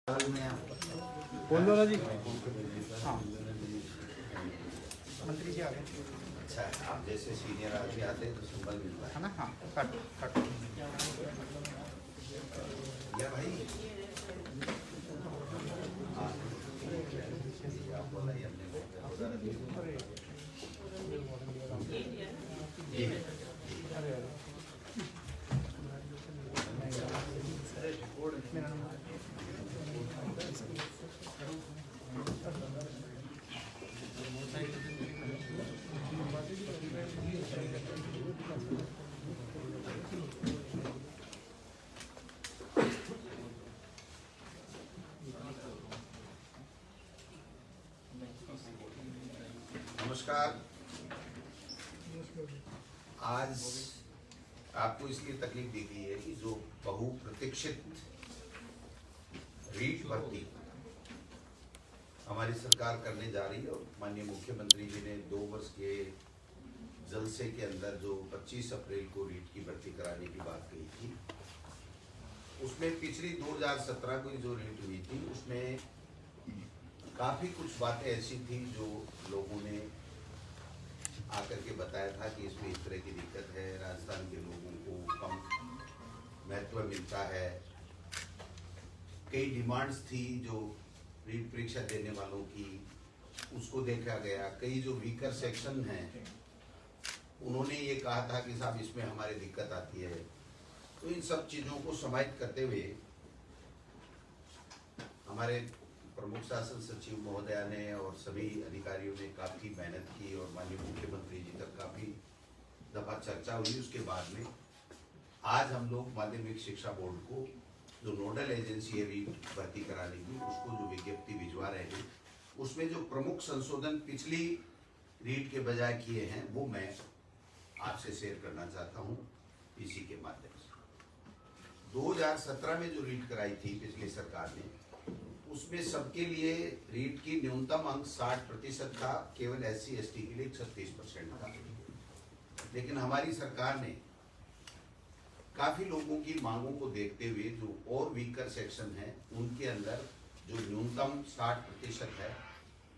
बोल दो ना जी। हाँ मंत्री जी आ गए। अच्छा, आप जैसे सीनियर आदमी आते हैं तो सिंबल मिलता है ना। हाँ कट कट या भाई। हाँ, आप बोला ही हमने नमस्कार। आज आपको इसलिए तकलीफ दी गई है कि जो बहुप्रतीक्षित रीट भर्ती हमारी सरकार करने जा रही है और माननीय मुख्यमंत्री जी ने 2 वर्ष के जलसे के अंदर जो 25 अप्रैल को रीट की भर्ती कराने की बात कही थी, उसमें पिछली 2017 को जो रीट हुई थी उसमें काफ़ी कुछ बातें ऐसी थी जो लोगों ने आकर के बताया था कि इसमें इस तरह की दिक्कत है, राजस्थान के लोगों को कम महत्व मिलता है। कई डिमांड्स थी जो रीट परीक्षा देने वालों की, उसको देखा गया। कई जो वीकर सेक्शन हैं उन्होंने ये कहा था कि साहब इसमें हमारी दिक्कत आती है। तो इन सब चीज़ों को समाहित करते हुए हमारे प्रमुख शासन सचिव महोदया ने और सभी अधिकारियों ने काफ़ी मेहनत की और माननीय मुख्यमंत्री जी तक काफ़ी दफा चर्चा हुई। उसके बाद में आज हम लोग माध्यमिक शिक्षा बोर्ड को जो नोडल एजेंसी है रीट भर्ती कराने की, उसको जो विज्ञप्ति भिजवा रहे हैं, उसमें जो प्रमुख संशोधन पिछली रीट के बजाय किए हैं वो मैं आपसे शेयर करना चाहता हूँ इसी के माध्यम से। 2017 में जो रीट कराई थी पिछली सरकार ने, उसमें सबके लिए रीट की न्यूनतम अंक 60% था, केवल SC ST के लिए 36% था। लेकिन हमारी सरकार ने काफ़ी लोगों की मांगों को देखते हुए जो और वीकर सेक्शन है उनके अंदर जो न्यूनतम 60% है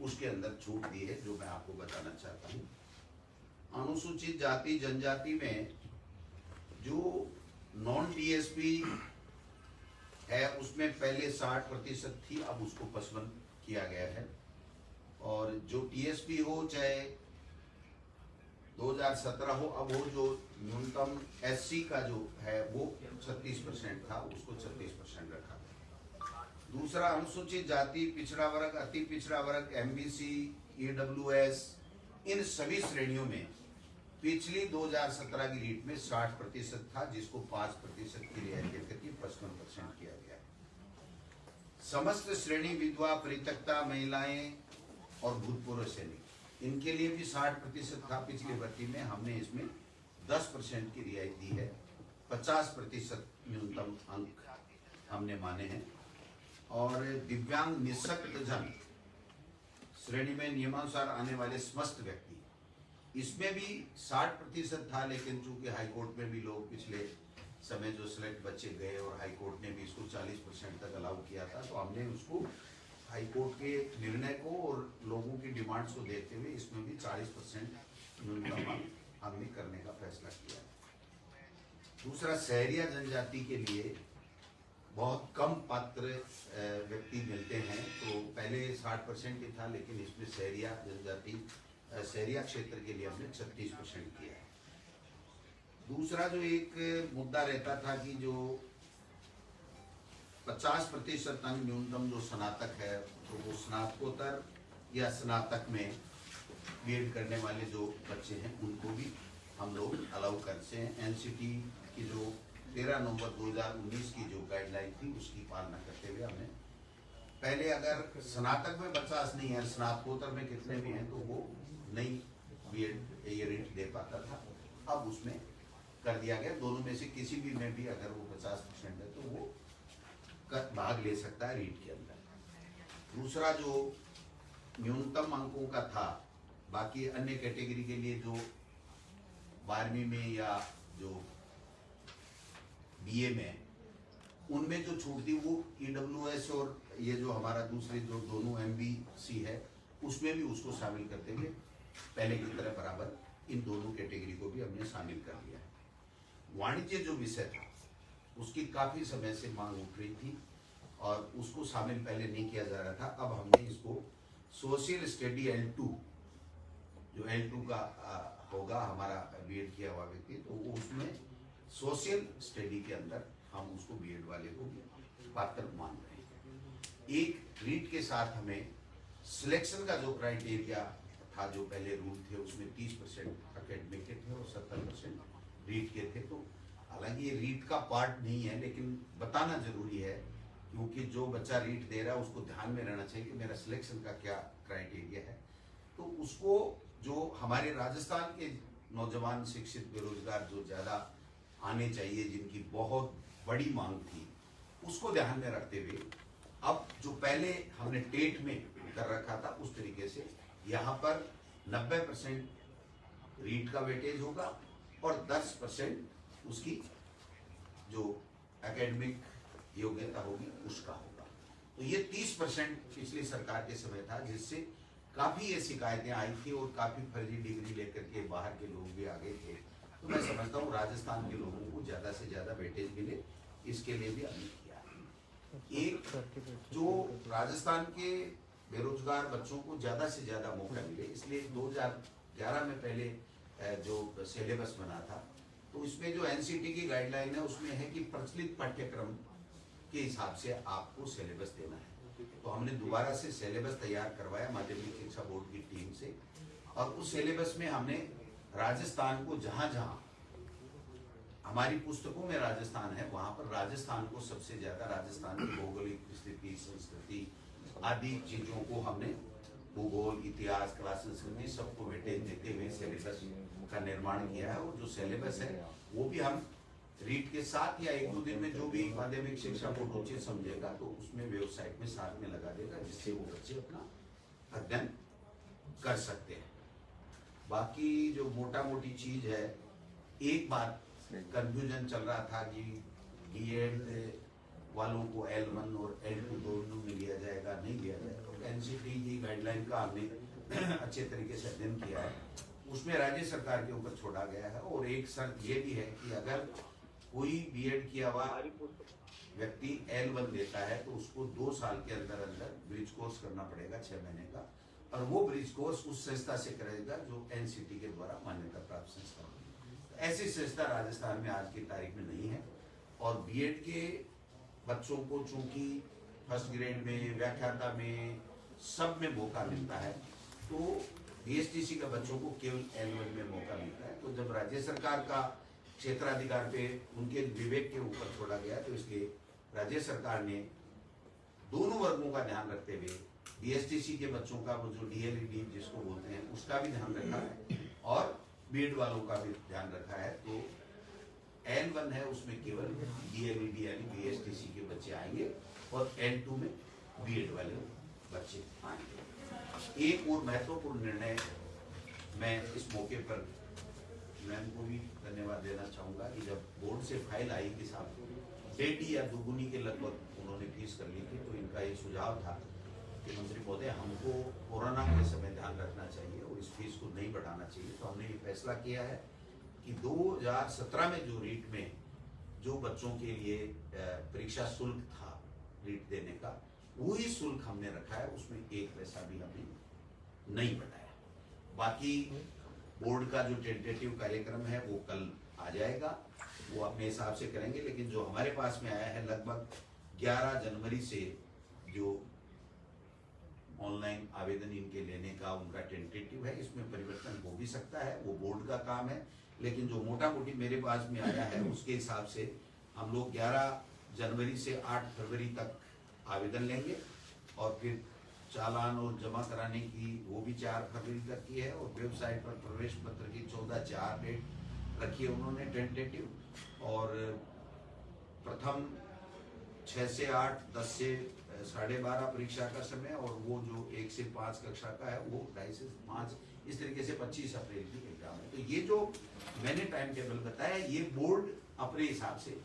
उसके अंदर छूट दी है, जो मैं आपको बताना चाहता हूँ। अनुसूचित जाति जनजाति में जो नॉन TSP है उसमें पहले 60% थी, अब उसको 55 किया गया है। और जो TSP हो चाहे 2017 हो, अब वो जो न्यूनतम SC का जो है वो 36% था, उसको 36% रखा। दूसरा, अनुसूचित जाति, पिछड़ा वर्ग, अति पिछड़ा वर्ग, MBC, EWS, इन सभी श्रेणियों में पिछली 2017 की रीट में 60% था, जिसको 5% की रियायत करके 55% किया गया है। समस्त श्रेणी विधवा, परित्यक्ता महिलाएं और भूतपूर्व सैनिक, इनके लिए भी 60% था पिछली भर्ती में, हमने इसमें 10% की रियायत दी है। 50% न्यूनतम अंक हमने माने हैं। और दिव्यांग निःशक्त जन श्रेणी में नियमानुसार आने वाले समस्त व्यक्ति, इसमें भी 60% था, लेकिन चूंकि हाईकोर्ट में भी लोग पिछले समय जो सिलेक्ट बच्चे गए और हाईकोर्ट ने भी इसको 40% तक अलाउ किया था, तो हमने उसको हाईकोर्ट के निर्णय को और लोगों की डिमांड्स को देखते हुए इसमें भी 40% न्यूनतम हमने करने का फैसला किया। दूसरा, शहरिया जनजाति के लिए बहुत कम पात्र व्यक्ति मिलते हैं, तो पहले 60% ही था, लेकिन इसमें शहरिया जनजाति शहरिया क्षेत्र के लिए हमने 36% किया है। दूसरा जो एक मुद्दा रहता था कि जो 50% अंक न्यूनतम जो स्नातक है, तो वो स्नातकोत्तर या स्नातक में बीएड करने वाले जो बच्चे हैं उनको भी हम लोग अलाउ करते हैं। NCT की जो 13 नवंबर 2019 की जो गाइडलाइन थी उसकी पालना करते हुए हमने पहले अगर स्नातक में 50 नहीं है, स्नातकोत्तर में कितने भी हैं, तो वो नहीं बीएड ये रीट दे पाता था, अब उसमें कर दिया गया। दोनों में से किसी भी में भी अगर वो 50% है तो वो भाग ले सकता है रीट के अंदर। दूसरा जो न्यूनतम अंकों का था, बाकी अन्य कैटेगरी के लिए जो 12वीं में या जो BA में, उनमें जो छूट थी वो EWS और ये जो हमारा दूसरे जो दोनों MBC है उसमें भी उसको शामिल करते हुए पहले की तरह बराबर इन दोनों कैटेगरी को भी हमने शामिल कर लिया है। वाणिज्य जो विषय था उसकी काफ़ी समय से मांग उठ रही थी और उसको शामिल पहले नहीं किया जा रहा था। अब हमने इसको सोशल स्टडी L2 जो L2 का होगा हमारा B.Ed किया हुआ व्यक्ति, तो वो उसमें सोशल स्टडी के अंदर हम उसको B.Ed वाले को पात्र मान रहे हैं। एक रीट के साथ हमें सिलेक्शन का जो क्राइटेरिया था, जो पहले रूल थे उसमें 30% अकेडमिक के थे और 70% रीट के थे। तो हालांकि ये रीट का पार्ट नहीं है, लेकिन बताना जरूरी है क्योंकि जो बच्चा रीट दे रहा है उसको ध्यान में रहना चाहिए कि मेरा सिलेक्शन का क्या क्राइटेरिया है। तो उसको जो हमारे राजस्थान के नौजवान शिक्षित बेरोजगार जो ज़्यादा आने चाहिए, जिनकी बहुत बड़ी मांग थी, उसको ध्यान में रखते हुए अब जो पहले हमने टेट में कर रखा था उस तरीके से यहाँ पर 90% रीट का वेटेज होगा और 10% उसकी जो एकेडमिक योग्यता होगी उसका होगा। तो ये 30% पिछली सरकार के समय था, जिससे काफ़ी ये शिकायतें आई थी और काफ़ी फर्जी डिग्री लेकर के बाहर के लोग भी आ गए थे। तो मैं समझता हूँ राजस्थान के लोगों को ज़्यादा से ज़्यादा वेटेज मिले, इसके लिए भी हमने किया है। एक जो राजस्थान के बेरोजगार बच्चों को ज़्यादा से ज़्यादा मौका मिले, इसलिए 2011 में पहले जो सिलेबस बना था, तो इसमें जो NCT की गाइडलाइन है उसमें है कि प्रचलित पाठ्यक्रम के हिसाब से आपको सिलेबस देना है। तो हमने दोबारा से सिलेबस तैयार करवाया माध्यमिक शिक्षा बोर्ड की टीम से, और उस सिलेबस में हमने राजस्थान को जहाँ जहाँ हमारी पुस्तकों में राजस्थान है वहाँ पर राजस्थान को सबसे ज़्यादा, राजस्थान की भौगोलिक स्थिति, संस्कृति आदि चीज़ों को हमने भूगोल, इतिहास, कला, संस्कृति सबको वेटेज देते हुए सिलेबस का निर्माण किया है। और जो सिलेबस है वो भी हम रीट के साथ या 1-2 दिन में जो भी माध्यमिक शिक्षा बोर्ड उचित समझेगा तो उसमें वेबसाइट में साथ में लगा देगा, जिससे वो बच्चे अपना अध्ययन कर सकते हैं। बाकी जो मोटा मोटी चीज है, एक बात कंफ्यूजन चल रहा था कि B.Ed वालों को L1 और L2 दोनों में लिया जाएगा, नहीं लिया जाएगा। NCT की गाइडलाइन का हमने अच्छे तरीके से अध्ययन किया है, उसमें राज्य सरकार के ऊपर छोड़ा गया है। और एक शर्त ये भी है कि अगर कोई B.Ed किया हुआ व्यक्ति L1 देता है तो उसको 2 साल के अंदर अंदर ब्रिज कोर्स करना पड़ेगा 6 महीने का, और वो ब्रिज कोर्स उस संस्था से करेगा जो NCT के द्वारा मान्यता प्राप्त संस्था होगी। ऐसी संस्था राजस्थान में आज की तारीख में नहीं है। और B.Ed के बच्चों को चूंकि फर्स्ट ग्रेड में, व्याख्याता में, सब में मौका मिलता है, तो BSTC का बच्चों को केवल L1 में मौका मिलता है। तो जब राज्य सरकार का क्षेत्राधिकार पे उनके विवेक के ऊपर छोड़ा गया, तो इसलिए राज्य सरकार ने दोनों वर्गों का ध्यान रखते हुए BSTC के बच्चों का, वो जो DLED जिसको बोलते हैं, उसका भी ध्यान रखा है और B.Ed वालों का भी ध्यान रखा है। तो L1 है उसमें केवल DLED यानी BSTC के बच्चे आएंगे और L2 में B.Ed वाले बच्चे आएंगे। एक और महत्वपूर्ण निर्णय मैं इस मौके पर मैम को भी धन्यवाद देना चाहूँगा कि जब बोर्ड से फाइल आई कि साहब 1.5 या 2 के लगभग उन्होंने फीस कर ली थी, तो इनका ये सुझाव था कि मंत्री महोदय हमको कोरोना के समय ध्यान रखना चाहिए और इस फीस को नहीं बढ़ाना चाहिए। तो हमने ये फैसला किया है कि 2017 में जो रीट में जो बच्चों के लिए परीक्षा शुल्क था रीट देने का, वही शुल्क हमने रखा है, उसमें 1 पैसा भी हमने नहीं बढ़ाया। बाकी बोर्ड का जो टेंटेटिव कार्यक्रम है वो कल आ जाएगा, वो अपने हिसाब से करेंगे। लेकिन जो हमारे पास में आया है लगभग 11 जनवरी से जो ऑनलाइन आवेदन इनके लेने का उनका टेंटेटिव है, इसमें परिवर्तन हो भी सकता है, वो बोर्ड का काम है। लेकिन जो मोटा मोटी मेरे पास में आया है उसके हिसाब से हम लोग 11 जनवरी से 8 फरवरी तक आवेदन लेंगे और फिर चालान और जमा कराने की वो भी 4 फरवरी तक की है। और वेबसाइट पर प्रवेश पत्र की 14/4 डेट रखी है उन्होंने टेंटेटिव, और प्रथम 6 से 8, 10 से 12:30 परीक्षा का समय, और वो जो 1 से 5 कक्षा का है वो 2:30 से 5, इस तरीके से 25 अप्रैल की एग्जाम है। तो ये जो मैंने टाइम टेबल बताया, ये बोर्ड अपने हिसाब से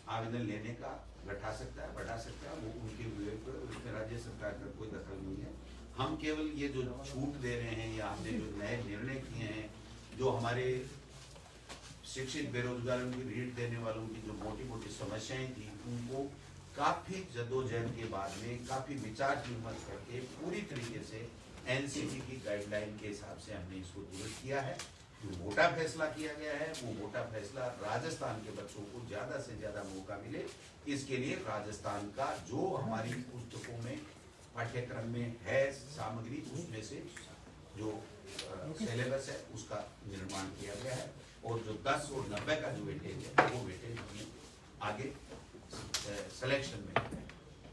आवेदन लेने का घटा सकता है, बढ़ा सकता है, वो उनके विवेक पर, उसमें राज्य सरकार का कोई दखल नहीं है। हम केवल ये जो छूट दे रहे हैं या हमने जो नए निर्णय किए हैं, जो हमारे शिक्षित बेरोजगारों की ऋण देने वालों की जो मोटी मोटी समस्याएं थी, उनको काफी जद्दोजहद के बाद में काफी विचार विमर्श करके पूरी तरीके से एनसीटी की गाइडलाइन के हिसाब से हमने इसको दुरुस्त किया है। जो मोटा फैसला किया गया है, वो मोटा फैसला राजस्थान के बच्चों को ज्यादा से ज्यादा मौका मिले, इसके लिए राजस्थान का जो हमारी पुस्तकों में पाठ्यक्रम में है सामग्री, उसमें से जो सिलेबस है उसका निर्माण किया गया है। और जो 10 और 90 का जो वेटेज है, वो वेटेज हमने आगे सिलेक्शन में है।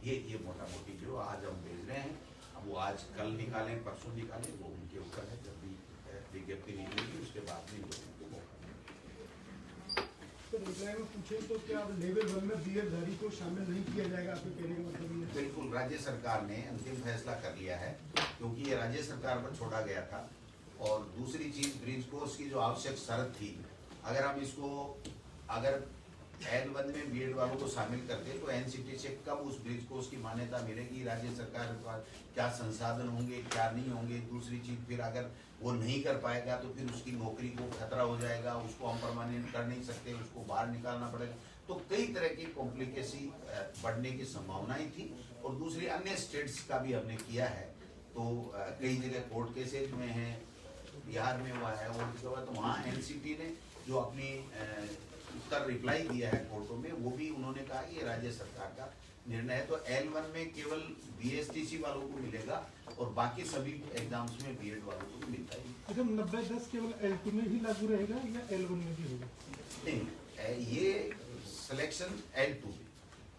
ये मोटा मोटी जो आज हम भेज रहे हैं, अब वो आज कल निकालें परसों निकालें, वो उनके ऊपर है। जब भी विज्ञप्ति निकलेगी उसके बाद में लोगों को मौका। तो रिप्लाई में पूछे तो क्या लेवल 1 में बीएड धारी को शामिल नहीं किया जाएगा, आपके कहने का मतलब ये है? बिल्कुल, राज्य सरकार ने अंतिम फैसला कर लिया है, क्योंकि ये राज्य सरकार पर छोड़ा गया था। और दूसरी चीज, ब्रिज कोर्स की जो आवश्यक शर्त थी, अगर हम इसको अगर L1 में बीएड वालों को शामिल करते तो एनसीटी से कब उस ब्रिज कोर्स की मान्यता मिलेगी, राज्य सरकार के पास क्या संसाधन होंगे, क्या नहीं होंगे। दूसरी चीज, फिर अगर वो नहीं कर पाएगा तो फिर उसकी नौकरी को खतरा हो जाएगा, उसको हम परमानेंट कर नहीं सकते, उसको बाहर निकालना पड़ेगा। तो कई तरह की कॉम्प्लिकेसी बढ़ने की संभावनाएं थी। और दूसरी, अन्य स्टेट्स का भी हमने किया है, तो कई जगह कोर्ट केसेज में है, बिहार में हुआ है, और उसके बाद तो वहाँ एनसीटी ने जो अपनी उत्तर रिप्लाई दिया है कोर्टों में, वो भी उन्होंने कहा कि ये राज्य सरकार का निर्णय है। तो L1 में केवल बीएसटीसी वालों को मिलेगा और बाकी सभी एग्जाम्स में बीएड वालों को भी मिलता है। अच्छा, 90-10 केवल L2 में ही लागू रहेगा या L1 में भी होगा? नहीं, ये सिलेक्शन L2 में,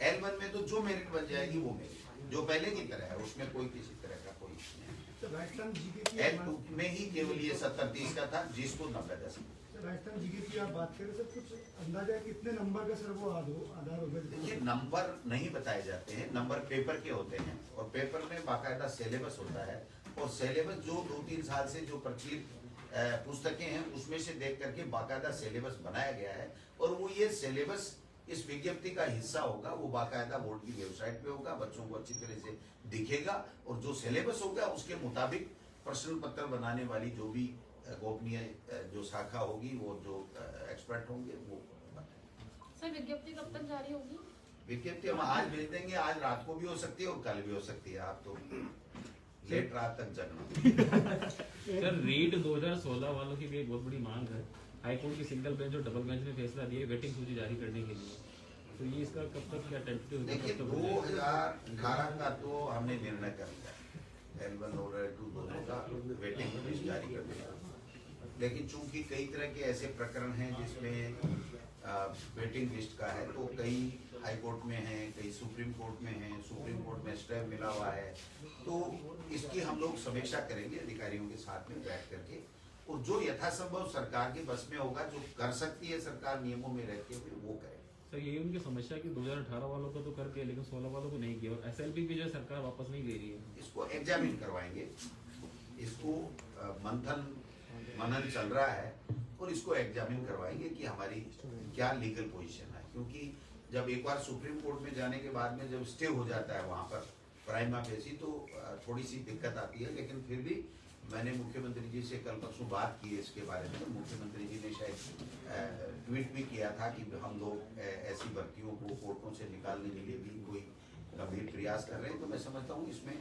L1 में तो जो मेरिट बन जाएगी वो मेरिट जो पहले की तरह है, उसमें कोई किसी तरह का कोई नहीं। राजस्थान जीके की L2 में ही केवल ये 70-30 का था, जिसको 90-10। राजस्थान जीके की आप बात करें सर, कुछ अंदाजा है कितने नंबर का सर वो आधार होगा? देखिए, नंबर नहीं बताए जाते हैं, नंबर पेपर के होते हैं, और पेपर में बाकायदा सिलेबस होता है। और सिलेबस जो 2-3 साल से जो प्रचलित पुस्तकें हैं, उसमें से देख करके बाकायदा सिलेबस बनाया गया है। और वो ये सिलेबस इस विज्ञप्ति का हिस्सा होगा, वो बाकायदा बोर्ड की वेबसाइट पे होगा, बच्चों को अच्छी तरह से दिखेगा। और जो सिलेबस होगा उसके मुताबिक प्रश्न पत्र बनाने वाली जो भी गोपनीय जो शाखा होगी, वो जो एक्सपर्ट होंगे, वो सर विज्ञप्ति कब तक जारी होगी? विज्ञप्ति हम आज भेज देंगे, आज रात को भी हो सकती है और कल भी हो सकती है। आप तो लेट रात तक जगना। सर रीट 2016 वालों की भी एक बहुत बड़ी मांग है, हाईकोर्ट की सिंगल बेंच और डबल बेंच ने फैसला दिया वेटिंग सूची जारी करने के लिए, तो ये इसका कब तक क्या टेंटेटिव? देखिए, 2018 का तो हमने निर्णय कर लिया, L1 और L2 दोनों का वेटिंग लिस्ट जारी कर दिया। लेकिन चूंकि कई तरह के ऐसे प्रकरण हैं जिसमें वेटिंग लिस्ट का है, तो कई हाई कोर्ट में है, कई सुप्रीम कोर्ट में है, सुप्रीम कोर्ट में स्टे मिला हुआ है। तो इसकी हम लोग समीक्षा करेंगे अधिकारियों के साथ में बैठ करके, और जो यथासंभव सरकार के बस में होगा, जो कर सकती है सरकार नियमों में रहते हुए, वो करे। सर यही उनकी समस्या कि 2018 वालों का तो करके लेकिन 16 वालों को नहीं किया, और एसएलपी भी जो है सरकार वापस नहीं ले रही है। इसको एग्जामिन करवाएंगे, इसको मनन चल रहा है, और इसको एग्जामिन करवाएंगे कि हमारी क्या लीगल पोजीशन है। क्योंकि जब एक बार सुप्रीम कोर्ट में जाने के बाद में जब स्टे हो जाता है वहाँ पर प्राइमा फेसी, तो थोड़ी सी दिक्कत आती है। लेकिन फिर भी मैंने मुख्यमंत्री जी से कल परसों बात की है इसके बारे में। मुख्यमंत्री जी ने शायद ट्वीट भी किया था कि हम लोग ऐसी भर्तियों को कोर्टों से निकालने के लिए भी कोई गंभीर प्रयास कर रहे हैं। तो मैं समझता हूँ इसमें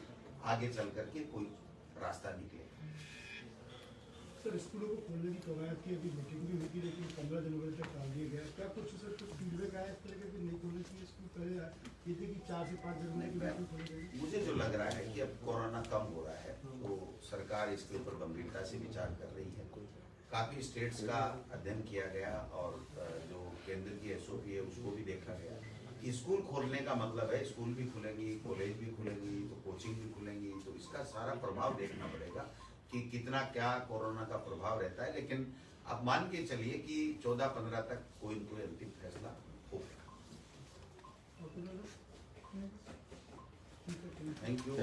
आगे चल करके कोई रास्ता निकले। सर स्कूलों को खोलने की कवायद की अभी मीटिंग भी हुई थी, लेकिन 15 जनवरी तक टाल दिया गया। क्या कुछ सर कुछ फीडबैक आया इस तरह के नहीं खोलने चाहिए स्कूल? पहले ये थे कि 4 से 5 जनवरी के बाद खोले जाएंगे। मुझे जो लग रहा है कि अब कोरोना कम हो रहा है, तो सरकार इसके ऊपर गंभीरता से विचार कर रही है। काफी स्टेट्स का अध्ययन किया गया, और जो केंद्र की SOP है उसको भी देखा गया। स्कूल खोलने का मतलब है स्कूल भी खुलेंगी, कॉलेज भी खुलेंगी, तो कोचिंग भी खुलेंगी, तो इसका सारा प्रभाव देखना पड़ेगा कि कितना क्या कोरोना का प्रभाव रहता है। लेकिन आप मान के चलिए कि 14-15 तक कोई न कोई अंतिम फैसला होगा। Thank you.